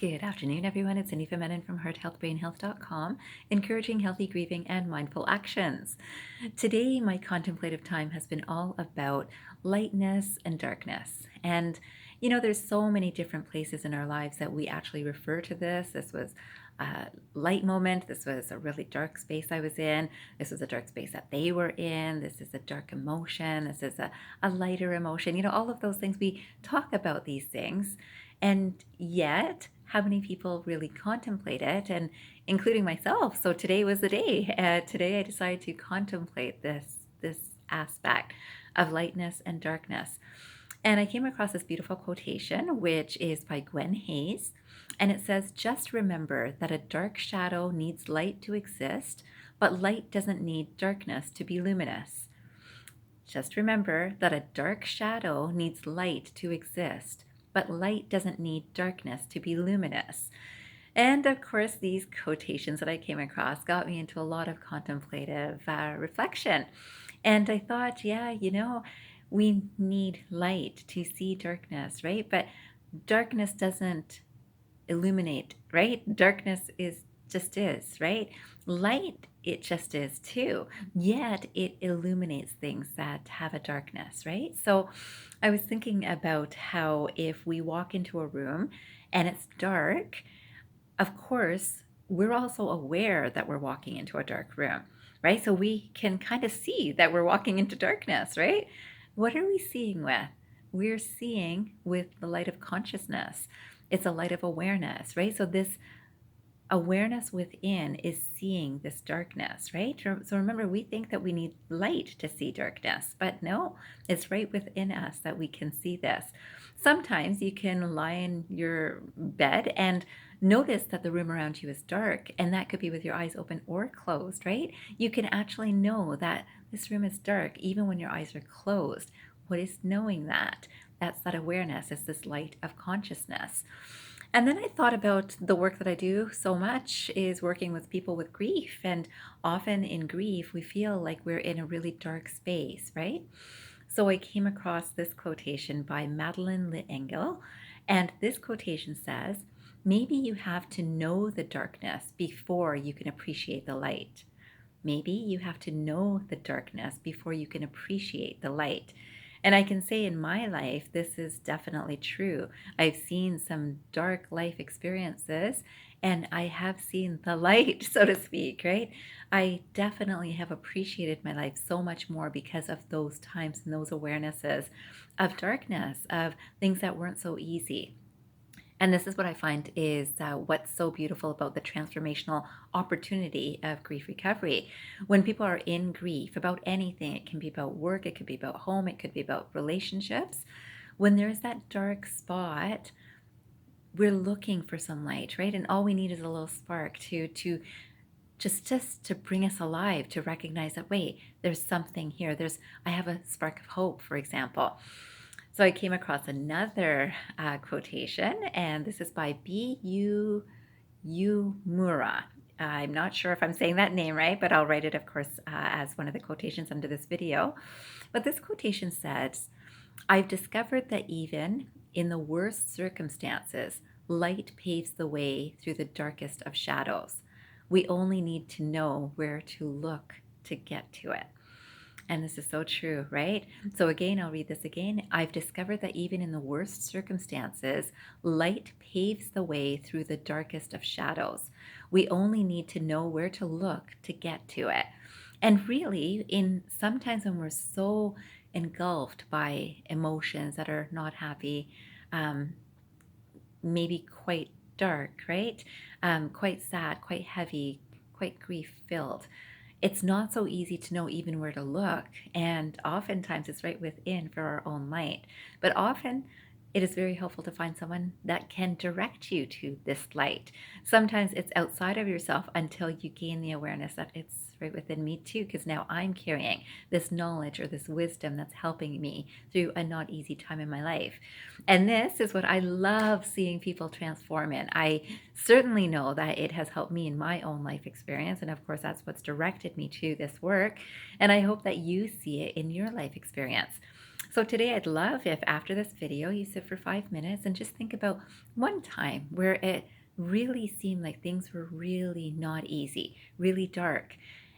Good afternoon, everyone. It's Anifa Menon from hearthealthbrainhealth.com, encouraging healthy grieving and mindful actions. Today, my contemplative time has been all about lightness and darkness. And, there's so many different places in our lives that we actually refer to this. This was a light moment. This was a really dark space I was in. This was a dark space that they were in. This is a dark emotion. This is a lighter emotion. All of those things. We talk about these things. And yet, how many people really contemplate it, and including myself? So today was the day. Today I decided to contemplate this aspect of lightness and darkness. And I came across this beautiful quotation, which is by Gwen Hayes. And it says, "Just remember that a dark shadow needs light to exist, but light doesn't need darkness to be luminous." Just remember that a dark shadow needs light to exist, but light doesn't need darkness to be luminous. And of course, these quotations that I came across got me into a lot of contemplative reflection. And I thought, yeah, we need light to see darkness, right? But darkness doesn't illuminate, right? Darkness just is, right? Light, it just is too. Yet it illuminates things that have a darkness, right? So I was thinking about how if we walk into a room and it's dark, of course, we're also aware that we're walking into a dark room, right? So we can kind of see that we're walking into darkness, right? What are we seeing with? We're seeing with the light of consciousness. It's a light of awareness, right? So this awareness within is seeing this darkness, right? So remember, we think that we need light to see darkness, but no, it's right within us that we can see this. Sometimes you can lie in your bed and notice that the room around you is dark, and that could be with your eyes open or closed, right? You can actually know that this room is dark even when your eyes are closed. What is knowing that? That's that awareness. It's this light of consciousness. And then I thought about the work that I do so much is working with people with grief. And often in grief, we feel like we're in a really dark space, right? So I came across this quotation by Madeline L'Engle. And this quotation says, "Maybe you have to know the darkness before you can appreciate the light. Maybe you have to know the darkness before you can appreciate the light." And I can say in my life, this is definitely true. I've seen some dark life experiences and I have seen the light, so to speak, right? I definitely have appreciated my life so much more because of those times and those awarenesses of darkness, of things that weren't so easy. And this is what I find is what's so beautiful about the transformational opportunity of grief recovery. When people are in grief about anything, it can be about work, it could be about home, it could be about relationships. When there's that dark spot, we're looking for some light, right? And all we need is a little spark to just to bring us alive, to recognize that, wait, there's something here. I have a spark of hope, for example. So I came across another quotation, and this is by b.uyemura. I'm not sure if I'm saying that name right, but I'll write it, of course, as one of the quotations under this video. But this quotation says, "I've discovered that even in the worst circumstances, light paves the way through the darkest of shadows. We only need to know where to look to get to it." And this is so true, right? So again, I'll read this again. "I've discovered that even in the worst circumstances, light paves the way through the darkest of shadows. We only need to know where to look to get to it." And really, in sometimes when we're so engulfed by emotions that are not happy, um, maybe quite dark, right? Quite sad, quite heavy, quite grief filled, it's not so easy to know even where to look. And oftentimes it's right within for our own light. But often it is very helpful to find someone that can direct you to this light. Sometimes it's outside of yourself until you gain the awareness that it's right within me too, because now I'm carrying this knowledge or this wisdom that's helping me through a not easy time in my life. And this is what I love seeing people transform in. I certainly know that it has helped me in my own life experience. And of course, that's what's directed me to this work. And I hope that you see it in your life experience. So today I'd love if after this video you sit for 5 minutes and just think about one time where it really seemed like things were really not easy, really dark.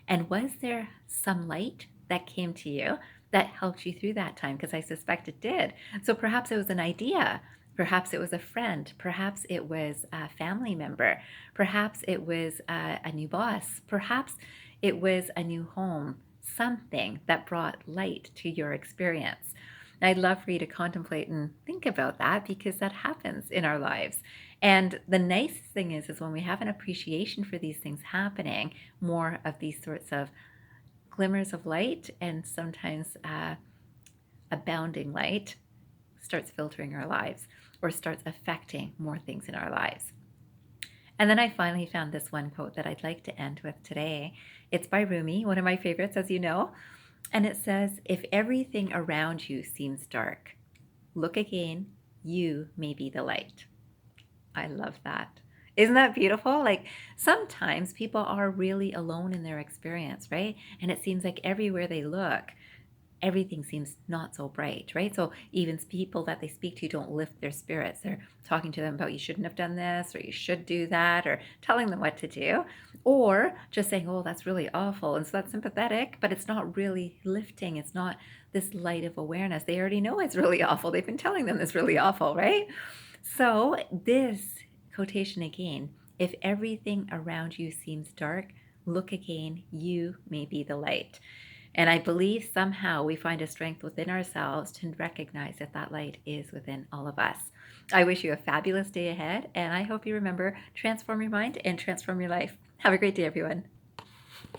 And was there some light that came to you that helped you through that time? Because I suspect it did. So perhaps it was an idea. Perhaps it was a friend. Perhaps it was a family member. Perhaps it was a new boss. Perhaps it was a new home. Something that brought light to your experience. I'd love for you to contemplate and think about that because that happens in our lives. And the nice thing is when we have an appreciation for these things happening, more of these sorts of glimmers of light and sometimes abounding light starts filtering our lives or starts affecting more things in our lives. And then I finally found this one quote that I'd like to end with today. It's by Rumi, one of my favorites, as you know. And it says, if everything around you seems dark, look again, you may be the light. I love that. Isn't that beautiful? Like sometimes people are really alone in their experience, right? And it seems like everywhere they look, everything seems not so bright, right? So even people that they speak to don't lift their spirits. They're talking to them about you shouldn't have done this or you should do that or telling them what to do or just saying, oh, that's really awful. And so that's sympathetic, but it's not really lifting. It's not this light of awareness. They already know it's really awful. They've been telling them it's really awful, right? So this quotation again, if everything around you seems dark, look again, you may be the light. And I believe somehow we find a strength within ourselves to recognize that that light is within all of us. I wish you a fabulous day ahead, and I hope you remember, transform your mind and transform your life. Have a great day, everyone.